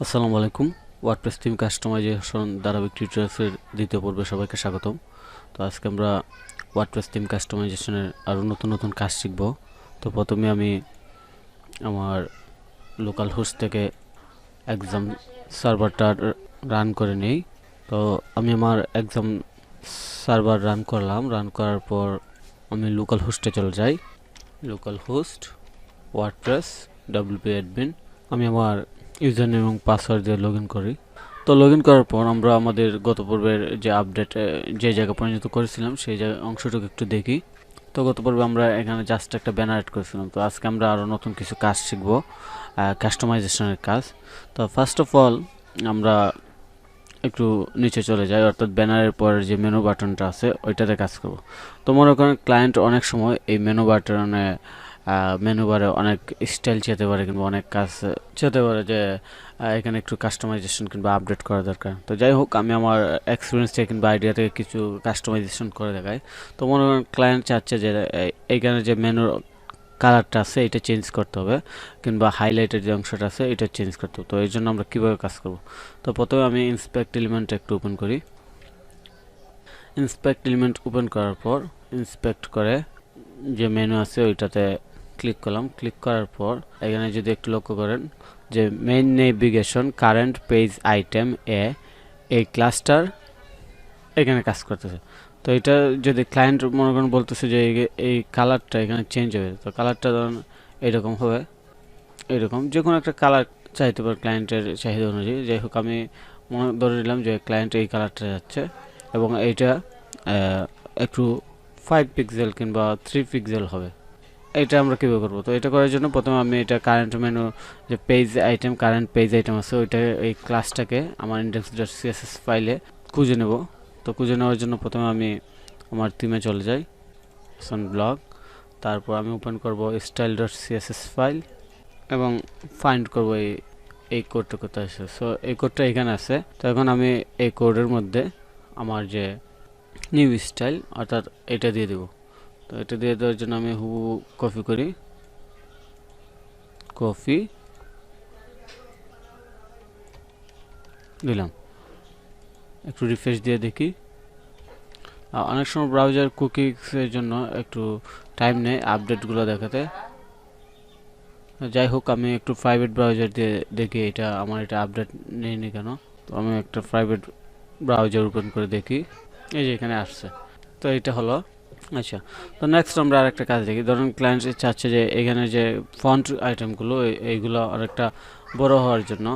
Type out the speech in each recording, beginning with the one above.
আসসালামু আলাইকুম। WordPress theme customisation ধারাবাহিক টিউটোরিয়ালসের দ্বিতীয় পর্বে সবাইকে স্বাগতম। তো আজকে আমরা ওয়ার্ডপ্রেস থিম কাস্টমাইজেশনের আরও নতুন নতুন কাজ শিখব। তো প্রথমে আমি আমার লোকাল হোস্ট থেকে এক্সাম সার্ভারটা রান করে নেই। তো আমি আমার এক্সাম সার্ভার রান করলাম। রান করার পর আমি লোকাল হোস্টে চলে যাই। Local host WordPress WP admin. আমি আমার ইউজার নেম এবং পাসওয়ার্ড দিয়ে লগ ইন করি। তো লগ ইন করার পর আমরা আমাদের গত পর্বের যে আপডেট যে জায়গা পরিণত করেছিলাম সেই জায়গা অংশটুকু একটু দেখি। তো গত পর্বে আমরা এখানে জাস্ট একটা ব্যানার অ্যাড করেছিলাম। তো আজকে আমরা আরও নতুন কিছু কাজ শিখব, কাস্টমাইজেশনের কাজ। তো ফার্স্ট অফ অল আমরা একটু নিচে চলে যাই, অর্থাৎ ব্যানারের পরের যে মেনু বাটনটা আছে ওইটাতে কাজ করব। তো মনে করেন ক্লায়েন্ট অনেক সময় এই মেনু বারে অনেক স্টাইল চেতে পারে কিংবা অনেক কাজ চেতে পারে যে এখানে একটু কাস্টমাইজেশন কিংবা আপডেট করা দরকার। তো যাই হোক, আমি আমার এক্সপিরিয়েন্স থেকে কিংবা আইডিয়া থেকে কিছু কাস্টমাইজেশন করে দেখাই। তো মনে করেন ক্লায়েন্ট চাচ্ছে যে এইখানে যে মেনুর কালারটা আছে এটা চেঞ্জ করতে হবে, কিংবা হাইলাইটের যে অংশটা আছে এটা চেঞ্জ করতে হবে। তো এই জন্য আমরা কীভাবে কাজ করব? তো প্রথমে আমি ইন্সপেক্ট এলিমেন্ট একটু ওপেন করি। ইন্সপেক্ট এলিমেন্ট ওপেন করার পর ইন্সপেক্ট করে যে মেনু আছে ওইটাতে ক্লিক করলাম। ক্লিক করার পর এখানে যদি একটু লক্ষ্য করেন যে main navigation current page item এই ক্লাসটার এখানে কাজ করতেছে। তো এটা যদি ক্লায়েন্ট মনে করেন বলতেছে যে এই কালারটা এখানে চেঞ্জ হবে, তো কালারটা ধরুন এইরকম হবে, এরকম যে কোনো একটা কালার চাইতে পারে ক্লায়েন্টের চাহিদা অনুযায়ী। যাই হোক, আমি ধরে নিলাম যে ক্লায়েন্ট এই কালারটা যাচ্ছে এবং এইটা একটু 5 পিক্সেল কিংবা 3 পিক্সেল হবে। এটা আমরা কীভাবে করবো? তো এটা করার জন্য প্রথমে আমি এটা কারেন্ট মেনু যে page item current page item আছে ওইটা এই ক্লাসটাকে আমার index.css ফাইলে খুঁজে নেব। তো খুঁজে নেওয়ার জন্য প্রথমে আমি আমার থিমে চলে যাই, ব্লগ। তারপর আমি ওপেন করব style.css ফাইল এবং ফাইন্ড করব এই কোডটা কোথায় আছে। সো এই কোডটা এখানে আছে। তো এখন আমি এই কোডের মধ্যে আমার যে নিউ স্টাইল অর্থাৎ এটা দিয়ে দেব। তো এটা দিয়ে দেওয়ার জন্য আমি কপি করি, কপি দিলাম। একটু রিফ্রেশ দিয়ে দেখি। অনেক সময় ব্রাউজার কুকিজের জন্য একটু টাইম নেয় আপডেটগুলো দেখাতে। যাই হোক, আমি একটু প্রাইভেট ব্রাউজার দিয়ে দেখি এটা আমার এটা আপডেট নেয়নি কেন। তো আমি একটা প্রাইভেট ব্রাউজার ওপেন করে দেখি, এই যে এখানে আসছে। তো এটা হলো। আচ্ছা, তো নেক্সট আমরা আরেকটা কাজ দেখি। ধরুন ক্লায়েন্ট চাচ্ছে যে এখানে যে ফন্ট আইটেমগুলো এইগুলো অনেকটা বড় হওয়ার জন্য।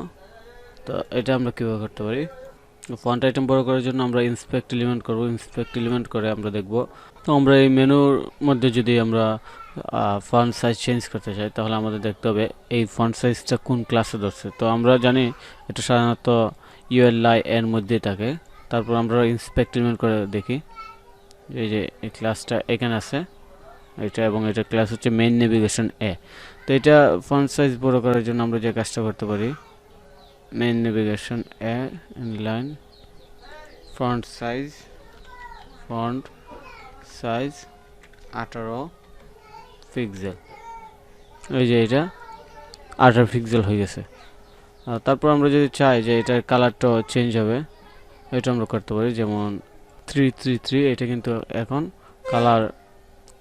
তো এটা আমরা কীভাবে করতে পারি? ফন্ট আইটেম বড় করার জন্য আমরা ইন্সপেক্ট এলিমেন্ট করব। ইন্সপেক্ট এলিমেন্ট করে আমরা দেখব। তো আমরা এই মেনুর মধ্যে যদি আমরা ফন্ট সাইজ চেঞ্জ করতে চাই তাহলে আমাদের দেখতে হবে এই ফন্ট সাইজটা কোন ক্লাসে ধরছে। তো আমরা জানি এটা সাধারণত ইউএলআই এর মধ্যেই থাকে। তারপর আমরা ইন্সপেক্ট এলিমেন্ট করে দেখি, এই যে এই ক্লাসটা এখানে আছে এটা, এবং এটা ক্লাস হচ্ছে মেইন নেভিগেশন এ। তো এটা ফন্ট সাইজ বড় করার জন্য আমরা যে কাজটা করতে পারি, মেইন নেভিগেশন এ ইনলাইন ফন্ট সাইজ 18 পিক্সেল। এই যে এটা 18 পিক্সেল হয়ে গেছে। তারপর আমরা যদি চাই যে এটার কালারটা চেঞ্জ হবে, এটা আমরা করতে পারি। যেমন 333 এটা কিন্তু এখন কালার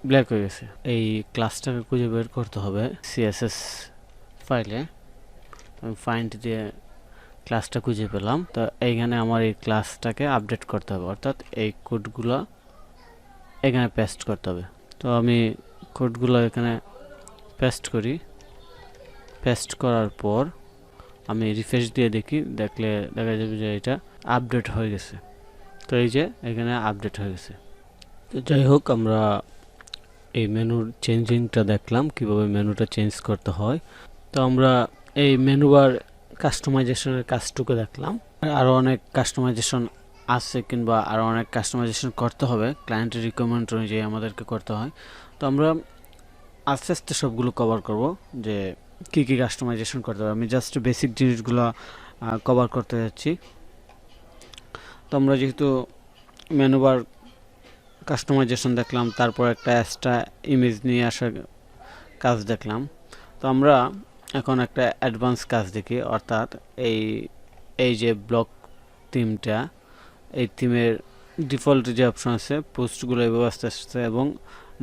ব্ল্যাক হয়ে গেছে। এই ক্লাসটাকে খুঁজে বের করতে হবে সিএসএস ফাইলে। আমি ফাইন্ড দিয়ে ক্লাসটা খুঁজে পেলাম। তো এইখানে আমার এই ক্লাসটাকে আপডেট করতে হবে, অর্থাৎ এই কোডগুলো এখানে পেস্ট করতে হবে। তো আমি কোডগুলো এখানে পেস্ট করি। পেস্ট করার পর আমি রিফ্রেশ দিয়ে দেখি, দেখলে দেখা যাবে যে এটা আপডেট হয়ে গেছে। তো এই যে এখানে আপডেট হয়ে গেছে। তো যাই হোক, আমরা এই মেনুর চেঞ্জিংটা দেখলাম কিভাবে মেনুটা চেঞ্জ করতে হয়। তো আমরা এই মেনু বার কাস্টমাইজেশনের কাজটুকু দেখলাম। আরও অনেক কাস্টমাইজেশন আছে কিংবা আরও অনেক কাস্টমাইজেশন করতে হবে, ক্লায়েন্টের রিকোয়ারমেন্ট অনুযায়ী আমাদেরকে করতে হয়। তো আমরা আস্তে আস্তে সবগুলো কভার করব যে কী কী কাস্টমাইজেশন করতে হবে। আমি জাস্ট বেসিক জিনিসগুলো কভার করতে যাচ্ছি। তো আমরা যেহেতু মেনু বার কাস্টমাইজেশন দেখলাম, তারপর একটা এক্সট্রা ইমেজ নিয়ে আসার কাজ দেখলাম। তো আমরা এখন একটা অ্যাডভান্স কাজ দেখি, অর্থাৎ এই এই যে ব্লক থিমটা, এই থিমের ডিফল্ট যে অপশন আছে পোস্টগুলো এভাবে আস্তে আস্তে এবং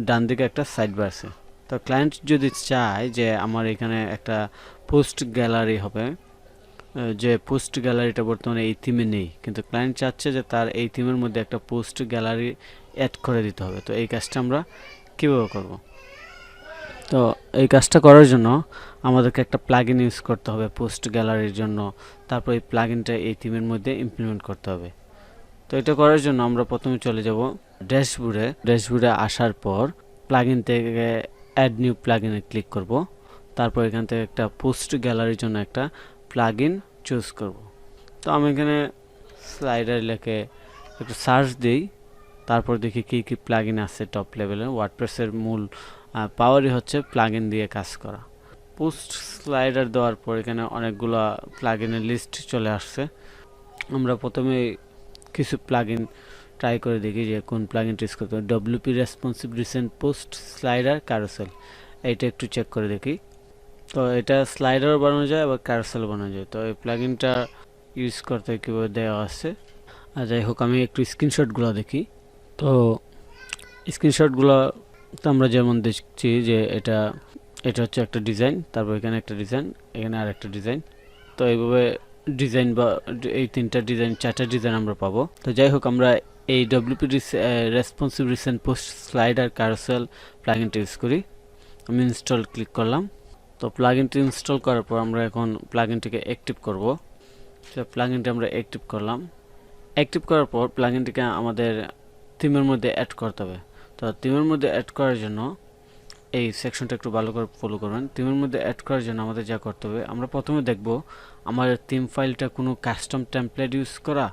ডান দিকে একটা সাইড বার আছে। তো ক্লায়েন্ট যদি চায় যে আমার এখানে একটা পোস্ট গ্যালারি হবে, যে পোস্ট গ্যালারিটা বর্তমানে এই থিমে নেই, কিন্তু ক্লায়েন্ট চাচ্ছে যে তার এই থিমের মধ্যে একটা পোস্ট গ্যালারি অ্যাড করে দিতে হবে। তো এই কাজটা আমরা কীভাবে করব? তো এই কাজটা করার জন্য আমাদেরকে একটা প্লাগইন ইউজ করতে হবে পোস্ট গ্যালারির জন্য। তারপর এই প্লাগইনটা এই থিমের মধ্যে ইমপ্লিমেন্ট করতে হবে। তো এটা করার জন্য আমরা প্রথমে চলে যাব ড্যাশবোর্ডে আসার পর প্লাগইন থেকে অ্যাড নিউ প্লাগইনে ক্লিক করব। তারপর এখান থেকে একটা পোস্ট গ্যালারির জন্য একটা প্লাগইন চুজ করব। তো আমি এখানে স্লাইডার লিখে একটু সার্চ দিই, তারপর দেখি কী কী প্লাগইন আছে টপ লেভেলে। ওয়ার্ডপ্রেসের মূল পাওয়ারই হচ্ছে প্লাগইন দিয়ে কাজ করা। পোস্ট স্লাইডার দেওয়ার পর এখানে অনেকগুলো প্লাগইনের লিস্ট চলে আসছে। আমরা প্রথমে কিছু প্লাগইন ট্রাই করে দেখি যে কোন প্লাগইনটা ইউজ করতে হবে। WP responsive recent post slider carousel, এইটা একটু চেক করে দেখি। তো এটা স্লাইডারও বানানো যায় আবার ক্যারোসেল বানানো যায়। তো এই প্লাগইনটা ইউজ করতে কীভাবে দেওয়া আছে, আর যাই হোক আমি একটু স্ক্রিনশটগুলো দেখি। তো স্ক্রিনশটগুলো তো আমরা যেমন দেখছি যে এটা হচ্ছে একটা ডিজাইন, তারপর এখানে একটা ডিজাইন, এখানে আর একটা ডিজাইন। তো এইভাবে ডিজাইন বা এই তিনটা ডিজাইন, চারটা ডিজাইন আমরা পাবো। তো যাই হোক আমরা এই WP responsive recent post slider carousel প্লাগইনটা ইউজ করি। আমি ইনস্টল ক্লিক করলাম। তো প্লাগইনটি ইনস্টল করার পর আমরা এখন প্লাগইনটিকে অ্যাক্টিভ করব। তো প্লাগইনটি আমরা অ্যাক্টিভ করলাম। অ্যাক্টিভ করার পর প্লাগইনটিকে আমাদের থিমের মধ্যে অ্যাড করতে হবে। তো থিমের মধ্যে অ্যাড করার জন্য এই সেকশনটা একটু ভালো করে ফলো করবেন। থিমের মধ্যে অ্যাড করার জন্য আমাদের যা করতে হবে, আমরা প্রথমে দেখব আমার থিম ফাইলটা কোনো কাস্টম টেমপ্লেট ইউজ করা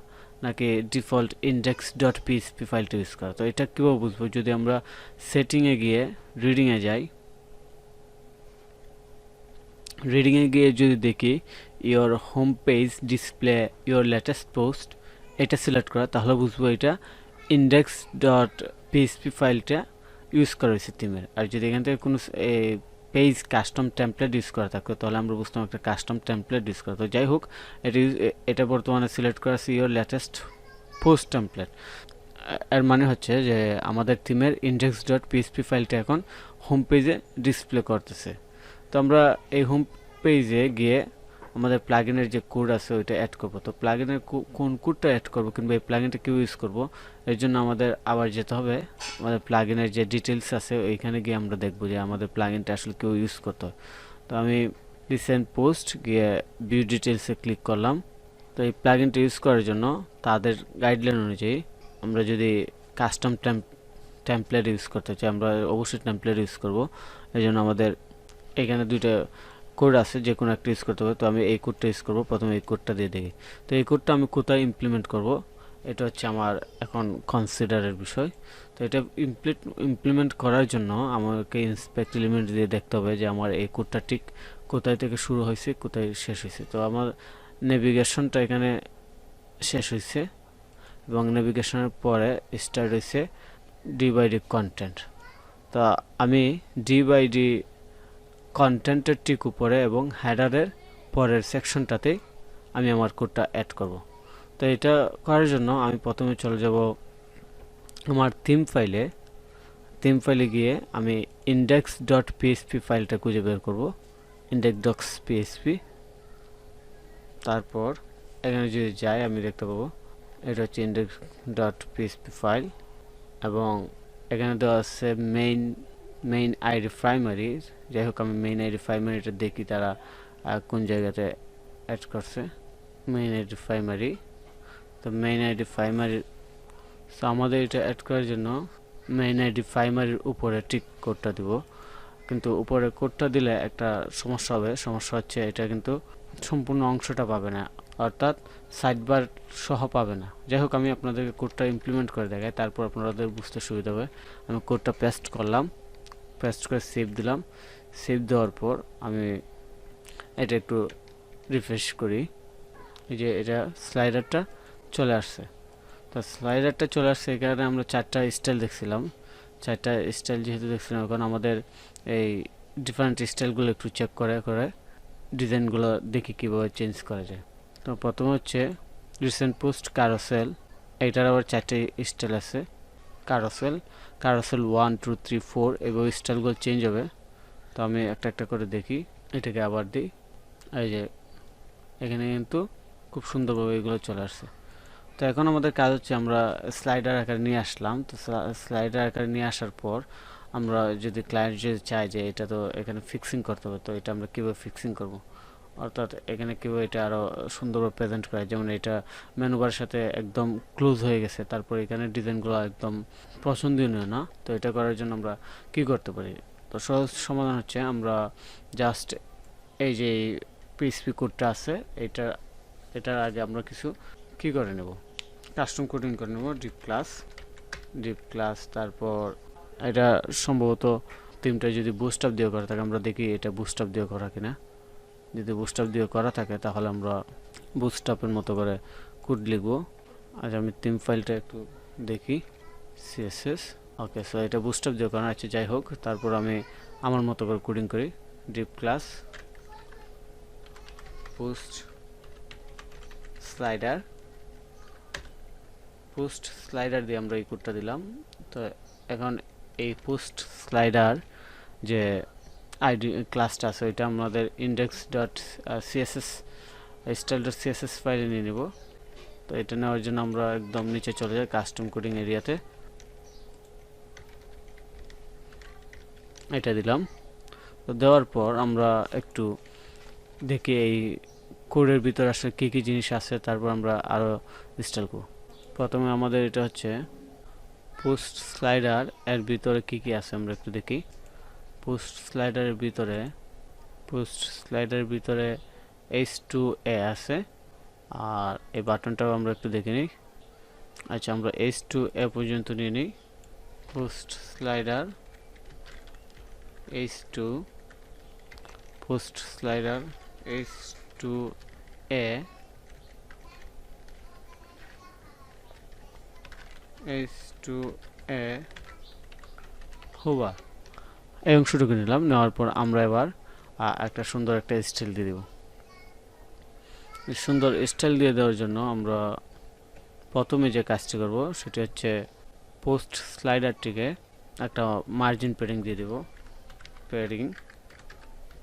নাকি ডিফল্ট index.php ফাইলটা ইউজ করা। তো এটা কীভাবে বুঝবো? যদি আমরা সেটিংয়ে গিয়ে রিডিংয়ে যাই, রিডিংয়ে গিয়ে যদি দেখি your home page display your latest post, এটা সিলেক্ট করা, তাহলে বুঝবো এটা index.php ফাইলটা ইউজ করা হয়েছে থিমের। আর যদি এখান থেকে কোনো পেজ কাস্টম টেমপ্লেট ইউজ করা থাকতো তাহলে আমরা বুঝতাম একটা কাস্টম টেমপ্লেট ইউজ করা। তো যাই হোক এটা বর্তমানে সিলেক্ট করা আছে ইয়োর লেটেস্ট পোস্ট টেমপ্লেট। এর মানে হচ্ছে যে আমাদের থিমের index.php ফাইলটা এখন হোম পেজে ডিসপ্লে করতেছে। তো আমরা এই হোম পেজে গিয়ে আমাদের প্লাগইনের যে কোড আছে ওইটা অ্যাড করব। তো প্লাগইনের কোন কোডটা অ্যাড করব কিংবা এই প্লাগইনটা কেউ ইউজ করব, এর জন্য আমাদের আবার যেতে হবে আমাদের প্লাগইনের যে ডিটেলস আছে ওইখানে গিয়ে আমরা দেখব যে আমাদের প্লাগইনটা আসলে কেউ ইউজ করতে হয়। তো আমি রিসেন্ট পোস্ট গিয়ে ভিউ ডিটেলসে ক্লিক করলাম। তো এই প্লাগইনটা ইউজ করার জন্য তাদের গাইডলাইন অনুযায়ী আমরা যদি কাস্টম টেমপ্লেট ইউজ করতে চাই, আমরা অবশ্যই টেমপ্লেট ইউজ করব। এই জন্য আমাদের এখানে দুইটা কোড আছে, যে কোনো একটা ইউজ করতে হবে। তো আমি এই কোডটা ইউজ করব। প্রথমে এই কোডটা দিয়ে দেখি। তো এই কোডটা আমি কোথায় ইমপ্লিমেন্ট করব, এটা হচ্ছে আমার এখন কনসিডারের বিষয়। তো এটা ইমপ্লিমেন্ট করার জন্য আমাকে ইন্সপেক্ট এলিমেন্ট দিয়ে দেখতে হবে যে আমার এই কোডটা ঠিক কোথায় থেকে শুরু হয়েছে কোথায় শেষ হয়েছে। তো আমার নেভিগেশনটা এখানে শেষ হয়েছে এবং নেভিগেশনের পরে স্টার্ট হয়েছে ডি কন্টেন্ট। তো আমি ডি কন্টেন্টের ঠিক উপরে এবং হেডারের পরের সেকশনটাতে আমি আমার কোডটা অ্যাড করব। তো এটা করার জন্য আমি প্রথমে চলে যাব আমার থিম ফাইলে গিয়ে আমি index.php ফাইলটা খুঁজে বের করব, index.php। তারপর এখানে যদি যাই আমি দেখতে পাবো এটা হচ্ছে index.php ফাইল এবং এখানে দেওয়া আছে মেইন আইডি প্রাইমারি। যাই হোক আমি মেইন আইডি প্রাইমারিটা দেখি তারা কোন জায়গাতে অ্যাড করছে। মেইন আইডি প্রাইমারি, তো মেইন আইডি প্রাইমারি, তো আমাদের এটা অ্যাড করার জন্য মেইন আইডি প্রাইমারির উপরে টিক কোডটা দিব। কিন্তু উপরে কোডটা দিলে একটা সমস্যা হবে। সমস্যা হচ্ছে এটা কিন্তু সম্পূর্ণ অংশটা পাবে না, অর্থাৎ সাইডবার সহ পাবে না। যাই হোক আমি আপনাদেরকে কোডটা ইমপ্লিমেন্ট করে দেখাই, তারপর আপনাদের বুঝতে সুবিধা হবে। আমি কোডটা পেস্ট করলাম, পেস্ট করে সেভ দিলাম। সেভ দেওয়ার পর আমি এটা একটু রিফ্রেশ করি, এই যে এটা স্লাইডারটা চলে আসছে। তো স্লাইডারটা চলে আসছে, এখানে আমরা চারটা স্টাইল দেখছিলাম। চারটা স্টাইল যেহেতু দেখছিলাম, এখন আমাদের এই ডিফারেন্ট স্টাইলগুলো একটু চেক করে ডিজাইনগুলো দেখি কীভাবে চেঞ্জ করা যায়। তো প্রথমে হচ্ছে রিসেন্ট পোস্ট কারোসেল, এইটার আবার 4টে স্টাইল আছে। কারোসেল 1 2 3 4 এভাবে স্টাইলগুলো চেঞ্জ হবে। তো আমি একটা একটা করে দেখি, এটাকে আবার দিই, এই যে এখানে কিন্তু খুব সুন্দরভাবে এগুলো চলে আসছে। তো এখন আমাদের কাজ হচ্ছে আমরা স্লাইডার আকারে নিয়ে আসলাম। তো স্লাইডার আকারে নিয়ে আসার পর আমরা যদি ক্লায়েন্ট যদি চায় যে এটা তো এখানে ফিক্সিং করতে হবে, তো এটা আমরা কীভাবে ফিক্সিং করব, অর্থাৎ এখানে কীভাবে এটা আরও সুন্দরভাবে প্রেজেন্ট করা, যেমন এটা মেনুবার সাথে একদম ক্লোজ হয়ে গেছে, তারপর এখানে ডিজাইনগুলো একদম পছন্দনীয় না। তো এটা করার জন্য আমরা কি করতে পারি? তো সহজ সমাধান হচ্ছে আমরা জাস্ট এই যে পিএইচপি কোডটা আছে এটার আগে আমরা কিছু কি করে নেব, কাস্টম কোডিং করে নেব। ডিপ ক্লাস তারপর এটা সম্ভবত থিমটা যদি বুস্টআপ দিয়ে করা থাকে, আমরা দেখি এটা বুস্টআপ দিয়ে করা কিনা। যদি বুস্টআপ দিয়ে করা থাকে তাহলে আমরা বুস্টআপের মতো করে কোড লিখব। আজ আমি থিম ফাইলটা একটু দেখি, সিএসএস, ওকে। সো এটা বুস্টআপ দিয়ে করা আছে, যাই হোক। তারপর আমি আমার মতো করে কোডিং করি, ডিপ ক্লাস পোস্ট স্লাইডার দিয়ে আমরা এই কোডটা দিলাম। তো এখন এই পোস্ট স্লাইডার যে আইডি ক্লাসটা আছে ওইটা আমাদের index dot CSS style dot CSS ফাইলে নিয়ে নেব। তো এটা নেওয়ার জন্য আমরা একদম নিচে চলে যাই কাস্টম কোডিং এরিয়াতে, এটা দিলাম। তো দেওয়ার পর আমরা একটু দেখি এই কোডের ভিতরে আসলে কী কী জিনিস আছে, তারপর আমরা আরও ইনস্টল করব। প্রথমে আমাদের এটা হচ্ছে পোস্ট স্লাইডার, এর ভিতরে কি কি আছে আমরা একটু দেখি। পোস্ট স্লাইডারের ভিতরে H2A আছে, আর এই বাটনটাও আমরা একটু দেখে নিই। আচ্ছা, আমরা H2A পর্যন্ত নিয়ে নিই। পোস্ট স্লাইডার H2A হোভার, এই অংশটুকু নিলাম। নেওয়ার পর আমরা এবার একটা সুন্দর একটা স্টাইল দিয়ে দেব। সুন্দর স্টাইল দিয়ে দেওয়ার জন্য আমরা প্রথমে যে কাজটি করব সেটি হচ্ছে পোস্ট স্লাইডারটিকে একটা মার্জিন প্যাডিং দিয়ে দেব, প্যাডিং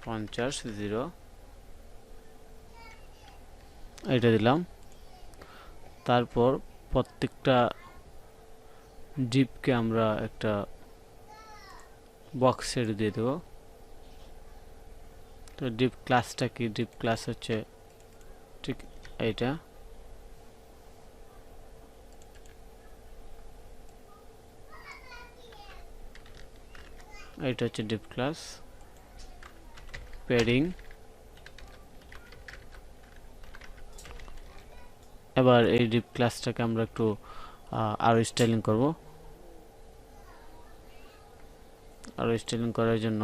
50 এটা দিলাম। তারপর প্রত্যেকটা ডিপকে আমরা একটা বক্স শেড দিয়ে দেব। তো ডিপ ক্লাসটা কি, ডিপ ক্লাস হচ্ছে ঠিক এইটা, এটা হচ্ছে ডিপ ক্লাস প্যাডিং। এবার এই ডিপ ক্লাসটাকে আমরা একটু আরো স্টাইলিং করব। আরো স্টাইলিং করার জন্য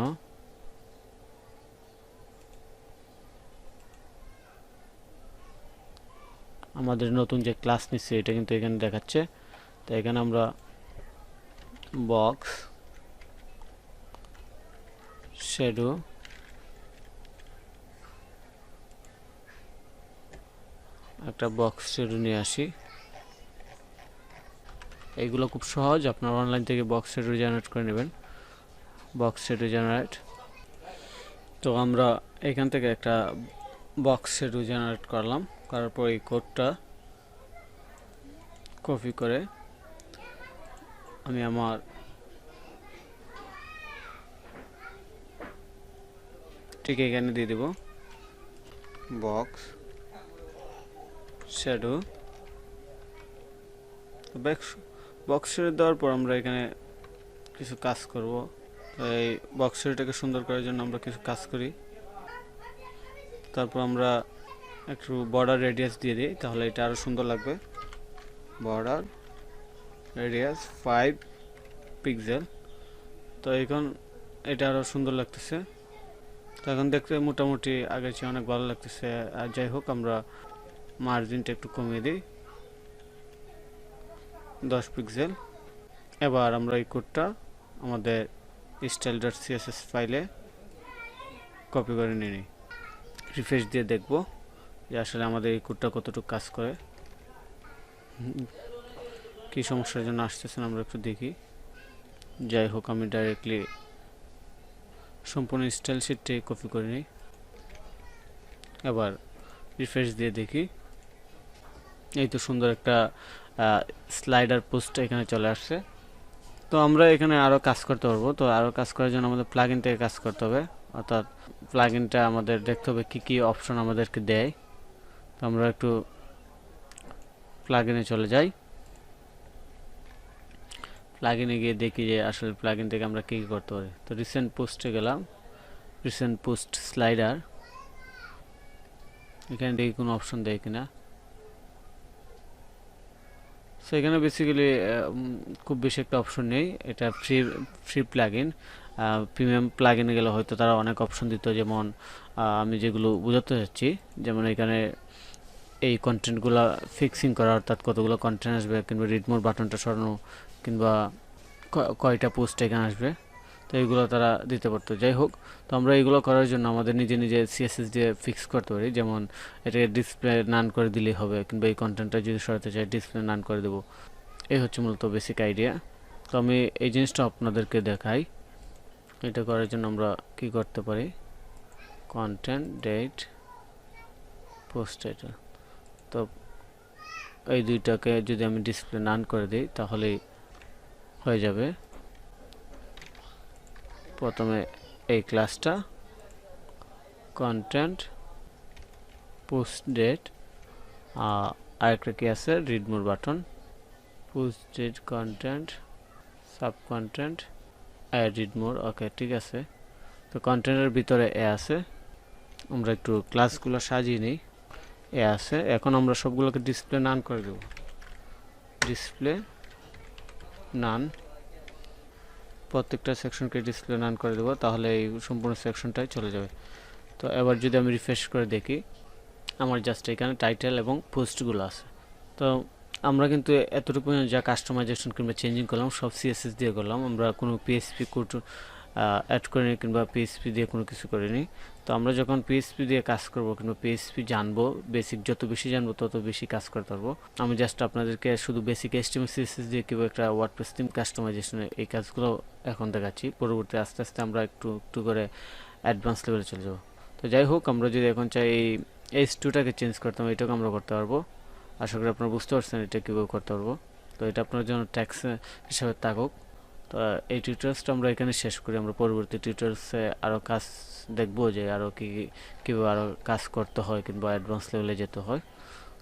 আমাদের নতুন যে ক্লাস নিচ্ছে এটা কিন্তু এখানে দেখাচ্ছে। তো এখানে আমরা বক্স শ্যাডো একটা বক্স শ্যাডো নিয়ে আসি। এইগুলো খুব সহজ, আপনারা অনলাইন থেকে বক্স শ্যাডো জেনারেট করে নেবেন। বক্স শ্যাডো জেনারেট, তো আমরা এখান থেকে একটা বক্স শ্যাডো জেনারেট করলাম। করার পর এই কোডটা কপি করে আমি আমার ঠিক এখানে দিয়ে দেব বক্স শ্যাডো। বক্স শ্যাডো দেওয়ার পর আমরা এখানে কিছু কাজ করব। এই বক্স শ্যাডোটাকে সুন্দর করার জন্য আমরা কিছু কাজ করি। তারপর আমরা একটু বর্ডার রেডিয়াস দিয়ে দিই, তাহলে এটা আরো সুন্দর লাগবে। Border radius 5 pixel. তো এখন এটা আরো সুন্দর লাগতেছে। তো এখন দেখতে মোটামুটি আগের চেয়ে অনেক ভালো লাগতেছে। আর যাই হোক, আমরা মার্জিনটা একটু কমিয়ে দিই 10 পিক্সেল। এবার আমরা এই কোডটা আমাদের style.css ফাইলে কপি করে নিয়ে নিই। রিফ্রেশ দিয়ে দেখব যে আসলে আমাদের এই কোডটা কতটুকু কাজ করে, কি সমস্যার জন্য আসতেছে আমরা একটু দেখি। যাই হোক, আমি ডাইরেক্টলি সম্পূর্ণ স্টাইল শিটটাই কপি করে নিই। এবার রিফ্রেশ দিয়ে দেখি, এই তো সুন্দর একটা স্লাইডার পোস্ট এখানে চলে আসছে। তো আমরা এখানে আরও কাজ করতে পারবো। তো আরও কাজ করার জন্য আমাদের প্লাগইন থেকে কাজ করতে হবে, অর্থাৎ প্লাগইনটা আমাদের দেখতে হবে কী কী অপশন আমাদেরকে দেয়। তো আমরা একটু প্লাগইনে চলে যাই। প্লাগইনে গিয়ে দেখি যে আসলে প্লাগইন থেকে আমরা কী কী করতে পারি। তো রিসেন্ট পোস্টে গেলাম, রিসেন্ট পোস্ট স্লাইডার, এখানে দেখি কোনো অপশন দেয় কিনা। সো এখানে বেসিক্যালি খুব বেশি একটা অপশন নেই, এটা ফ্রি প্লাগইন। প্রিমিয়াম প্লাগইনে গেলে হয়তো তারা অনেক অপশন দিত, যেমন আমি যেগুলো বোঝাতে চাচ্ছি, যেমন এখানে এই কন্টেন্টগুলো ফিক্সিং করা, অর্থাৎ কতগুলো কন্টেন্ট আসবে, কিংবা রিড মোর বাটনটা সরানো, কিংবা কয়টা পোস্ট এখানে আসবে, তো এইগুলো তারা দিতে পারতো। যাই হোক, তো আমরা এইগুলো করার জন্য আমাদের নিজে নিজে সিএসএস দিয়ে ফিক্স করতে পারি। যেমন এটাকে ডিসপ্লে নান করে দিলেই হবে, কিংবা এই কন্টেন্টটা যদি সরাতে চাই ডিসপ্লে নান করে দেবো। এই হচ্ছে মূলত বেসিক আইডিয়া। তো আমি এই জিনিসটা আপনাদেরকে দেখাই। এটা করার জন্য আমরা কি করতে পারি, কন্টেন্ট ডেট পোস্ট টাইটেল, তো এই দুইটাকে যদি আমি ডিসপ্লে নান করে দিই তাহলেই হয়ে যাবে। প্রথমে এই ক্লাসটা কন্টেন্ট পোস্ট ডেট, আরেকটা কি আছে read more button, post date content sub content read more. Okay, ঠিক আছে। তো কন্টেন্টের ভিতরে এ আছে, আমরা একটু ক্লাসগুলো সাজিয়ে নিই। এ আছে, এখন আমরা সবগুলোকে ডিসপ্লে নান করে দেব, ডিসপ্লে নান, প্রত্যেকটা সেকশনকে ডিসপ্লে নান করে দেবো, তাহলে এই সম্পূর্ণ সেকশনটাই চলে যাবে। তো এবার যদি আমি রিফ্রেশ করে দেখি, আমার জাস্ট এখানে টাইটেল এবং পোস্টগুলো আছে। তো আমরা কিন্তু এতটুকু যা কাস্টমাইজেশন কিংবা চেঞ্জিং করলাম সব সিএসএস দিয়ে করলাম, আমরা কোনো পিএসপি কোড অ্যাড করিনি কিংবা পিএসপি দিয়ে কোনো কিছু করিনি। তো আমরা যখন পিএসপি দিয়ে কাজ করব কিংবা পিএসপি জানবো, বেসিক যত বেশি জানবো তত বেশি কাজ করতে পারবো। আমি জাস্ট আপনাদেরকে শুধু বেসিক এইচটিএমএল সিএসএস দিয়ে কিংবা একটা ওয়ার্ডপ্রেস থিম কাস্টমাইজেশনের এই কাজগুলো এখন দেখাচ্ছি। পরবর্তী আস্তে আস্তে আমরা একটু একটু করে অ্যাডভান্স লেভেলে চলে যাব। তো যাই হোক, আমরা যদি এখন চাই এই H2টাকে চেঞ্জ করতে হবে, এটাকে আমরা করতে পারবো। আশা করি আপনারা বুঝতে পারছেন এটা কীভাবে করতে পারবো। তো এটা আপনার জন্য ট্যাক্স হিসাবে থাকুক। তো এই টিউটোরিয়ালসটা আমরা এখানে শেষ করি। আমরা পরবর্তী টিউটোরিয়ালসে আরও কাজ দেখবো, যে আরও কীভাবে আরও কাজ করতে হয় কিংবা অ্যাডভান্স লেভেলে যেতে হয়।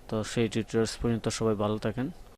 তো সেই টিউটোরিয়ালস পর্যন্ত সবাই ভালো থাকেন।